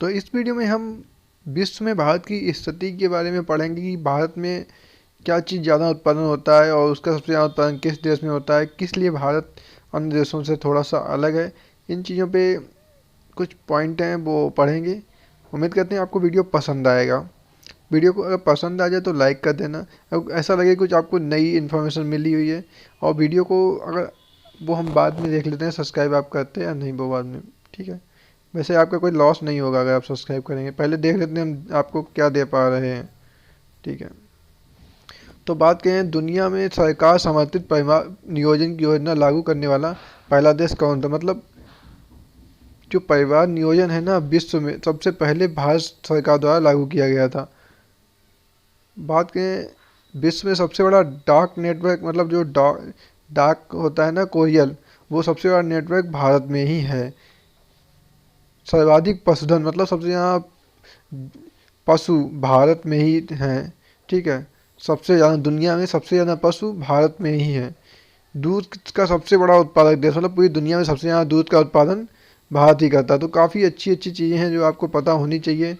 तो इस वीडियो में हम विश्व में भारत की स्थिति के बारे में पढ़ेंगे कि भारत में क्या चीज़ ज़्यादा उत्पादन होता है और उसका सबसे ज़्यादा उत्पादन किस देश में होता है, किस लिए भारत अन्य देशों से थोड़ा सा अलग है। इन चीज़ों पे कुछ पॉइंट हैं वो पढ़ेंगे। उम्मीद करते हैं आपको वीडियो पसंद आएगा। वीडियो को अगर पसंद आ जाए तो लाइक कर देना, अगर ऐसा लगे कुछ आपको नई इन्फॉर्मेशन मिली हुई है। और वीडियो को अगर वो हम बाद में देख लेते हैं, सब्सक्राइब आप करते हैं या नहीं वो बाद में, ठीक है। वैसे आपका कोई लॉस नहीं होगा अगर आप सब्सक्राइब करेंगे। पहले देख लेते हैं हम आपको क्या दे पा रहे हैं, ठीक है। तो बात करें दुनिया में सरकार समर्थित परिवार नियोजन की योजना लागू करने वाला पहला देश कौन था। मतलब जो परिवार नियोजन है ना, विश्व में सबसे पहले भारत सरकार द्वारा लागू किया गया था। बात करें विश्व में सबसे बड़ा डाक नेटवर्क, मतलब जो डाक होता है ना, कोरियल, वो सबसे बड़ा नेटवर्क भारत में ही है। सर्वाधिक पशुधन, मतलब सबसे ज़्यादा पशु भारत में ही हैं, ठीक है। सबसे ज़्यादा दुनिया में सबसे ज़्यादा पशु भारत में ही है। दूध का सबसे बड़ा उत्पादक देश, मतलब पूरी दुनिया में सबसे ज़्यादा दूध का उत्पादन भारत ही करता है। तो काफ़ी अच्छी अच्छी चीज़ें हैं जो आपको पता होनी चाहिए।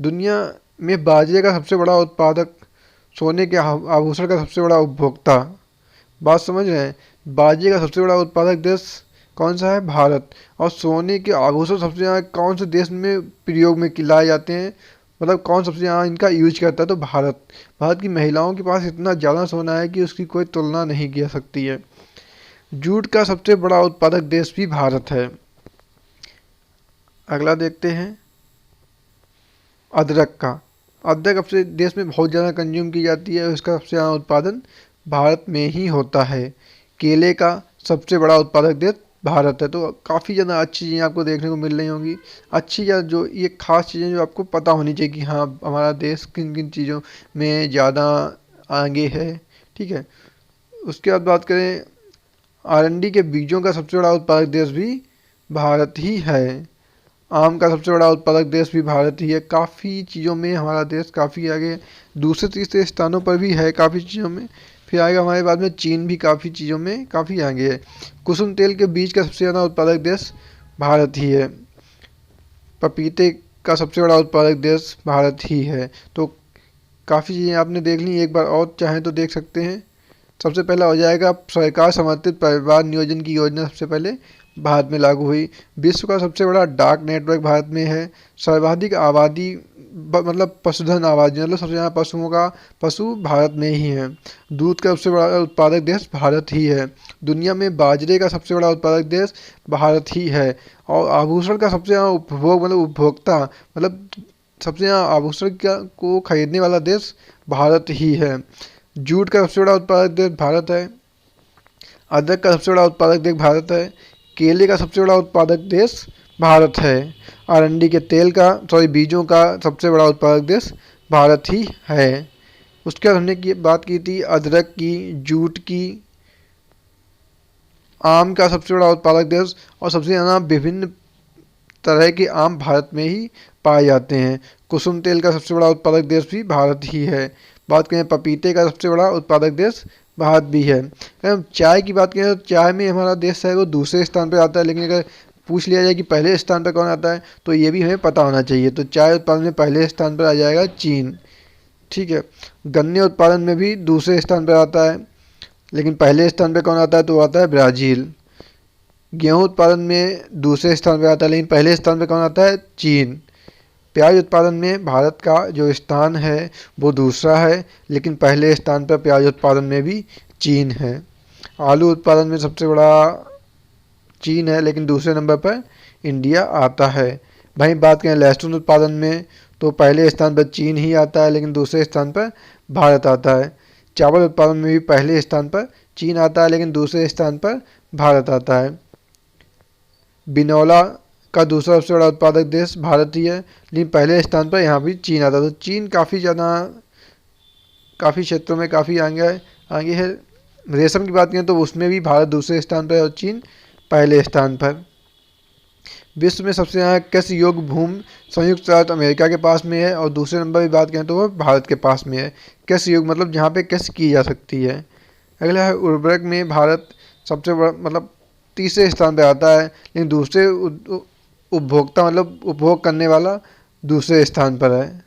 दुनिया में बाजरे का सबसे बड़ा उत्पादक, सोने के आभूषण का सबसे बड़ा उपभोक्ता। बात समझ रहे हैं, बाजरे का सबसे बड़ा उत्पादक देश कौन सा है, भारत। और सोने के आभूषण सबसे ज़्यादा कौन से देश में प्रयोग में लाए जाते हैं, मतलब कौन सबसे ज़्यादा इनका यूज करता है, तो भारत। भारत की महिलाओं के पास इतना ज़्यादा सोना है कि उसकी कोई तुलना नहीं की जा सकती है। जूट का सबसे बड़ा उत्पादक देश भी भारत है। अगला देखते हैं अदरक का। अदरक अपने देश में बहुत ज़्यादा कंज्यूम की जाती है और इसका सबसे ज़्यादा उत्पादन भारत में ही होता है। केले का सबसे बड़ा उत्पादक देश भारत है। तो काफ़ी ज़्यादा अच्छी चीज़ें आपको देखने को मिल रही होंगी, अच्छी या जो ये खास चीज़ें जो आपको पता होनी चाहिए कि हाँ हमारा देश किन किन चीज़ों में ज़्यादा आगे है, ठीक है। उसके बाद बात करें आरंडी के बीजों का सबसे बड़ा उत्पादक देश भी भारत ही है। आम का सबसे बड़ा उत्पादक देश भी भारत ही है। काफ़ी चीज़ों में हमारा देश काफ़ी आगे, दूसरे तीसरे स्थानों पर भी है काफ़ी चीज़ों में। फिर आएगा हमारे बाद में चीन भी काफ़ी चीज़ों में काफ़ी आगे है। कुसुम तेल के बीज का सबसे ज़्यादा उत्पादक देश भारत ही है। पपीते का सबसे बड़ा उत्पादक देश भारत ही है। तो काफ़ी चीज़ें आपने देख ली, एक बार और चाहें तो देख सकते हैं। सबसे पहला हो जाएगा सरकार समर्थित परिवार नियोजन की योजना सबसे पहले भारत में लागू हुई। विश्व का सबसे बड़ा डाक नेटवर्क भारत में है। सर्वाधिक आबादी, मतलब पशुधन आबादी, मतलब सबसे ज़्यादा पशुओं का पशु भारत में ही है। दूध का सबसे बड़ा उत्पादक देश भारत ही है। दुनिया में बाजरे का सबसे बड़ा उत्पादक देश भारत ही है। और आभूषण का सबसे ज़्यादा उपभोग, मतलब उपभोक्ता, मतलब सबसे ज़्यादा आभूषण को खरीदने वाला देश भारत ही है। जूट का सबसे बड़ा उत्पादक देश भारत है। अदरक का सबसे बड़ा उत्पादक देश भारत है। केले का सबसे बड़ा उत्पादक देश भारत है। अरंडी के तेल का, बीजों का सबसे बड़ा उत्पादक देश भारत ही है। उसके बाद हमने बात की थी अदरक की, जूट की, आम का सबसे बड़ा उत्पादक देश, और सबसे ज़्यादा विभिन्न तरह के आम भारत में ही पाए जाते हैं। कुसुम तेल का सबसे बड़ा उत्पादक देश भी भारत ही है। बात करें पपीते का सबसे बड़ा उत्पादक देश भारत भी है। अगर हम चाय की बात करें तो चाय में हमारा देश है वो दूसरे स्थान पर आता है, लेकिन अगर पूछ लिया जाए कि पहले स्थान पर कौन आता है तो ये भी हमें पता होना चाहिए। तो चाय उत्पादन में पहले स्थान पर आ जाएगा चीन, ठीक है। गन्ने उत्पादन में भी दूसरे स्थान पर आता है, लेकिन पहले स्थान पर कौन आता है तो आता है ब्राज़ील। गेहूं उत्पादन में दूसरे स्थान पर आता है, लेकिन पहले स्थान पर कौन आता है, चीन। प्याज उत्पादन में भारत का जो स्थान है वो दूसरा है, लेकिन पहले स्थान पर प्याज उत्पादन में भी चीन है। आलू उत्पादन में सबसे बड़ा चीन है, लेकिन दूसरे नंबर पर इंडिया आता है। वहीं बात करें लहसुन उत्पादन में तो पहले स्थान पर चीन ही आता है, लेकिन दूसरे स्थान पर भारत आता है। चावल उत्पादन में भी पहले स्थान पर चीन आता है, लेकिन दूसरे स्थान पर भारत आता है। बिनौला का दूसरा सबसे बड़ा उत्पादक देश भारत ही है, लेकिन पहले स्थान पर यहाँ भी चीन आता है। तो चीन काफ़ी ज़्यादा, काफ़ी क्षेत्रों में काफ़ी आगे है। रेशम की बात करें तो उसमें भी भारत दूसरे स्थान पर और चीन पहले स्थान पर। विश्व में सबसे ज़्यादा कृषि योग्य भूमि संयुक्त राज्य अमेरिका के पास में है, और दूसरे नंबर की बात करें तो वह भारत के पास में है। कृषि योग्य मतलब जहाँ पे कृषि की जा सकती है। अगला है उर्वरक में भारत सबसे बड़ा, मतलब तीसरे स्थान पर आता है, लेकिन दूसरे उपभोक्ता मतलब उपभोग करने वाला दूसरे स्थान पर है।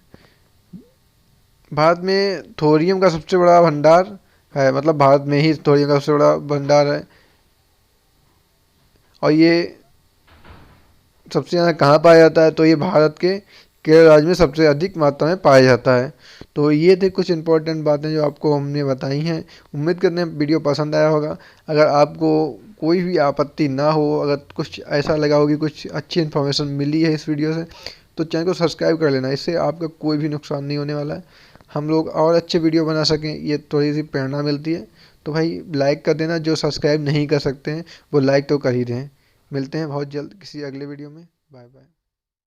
भारत में थोरियम का सबसे बड़ा भंडार है, मतलब भारत में ही थोरियम का सबसे बड़ा भंडार है। और ये सबसे ज़्यादा कहाँ पाया जाता है, तो ये भारत के केरल राज्य में सबसे अधिक मात्रा में पाया जाता है। तो ये थे कुछ इंपॉर्टेंट बातें जो आपको हमने बताई हैं। उम्मीद करते हैं वीडियो पसंद आया होगा। अगर आपको कोई भी आपत्ति ना हो, अगर कुछ ऐसा लगा हो कि कुछ अच्छी इन्फॉर्मेशन मिली है इस वीडियो से, तो चैनल को सब्सक्राइब कर लेना। इससे आपका कोई भी नुकसान नहीं होने वाला है। हम लोग और अच्छे वीडियो बना सकें, ये थोड़ी सी प्रेरणा मिलती है। तो भाई लाइक कर देना, जो सब्सक्राइब नहीं कर सकते हैं वो लाइक तो कर ही दें। मिलते हैं बहुत जल्द किसी अगले वीडियो में। Bye bye.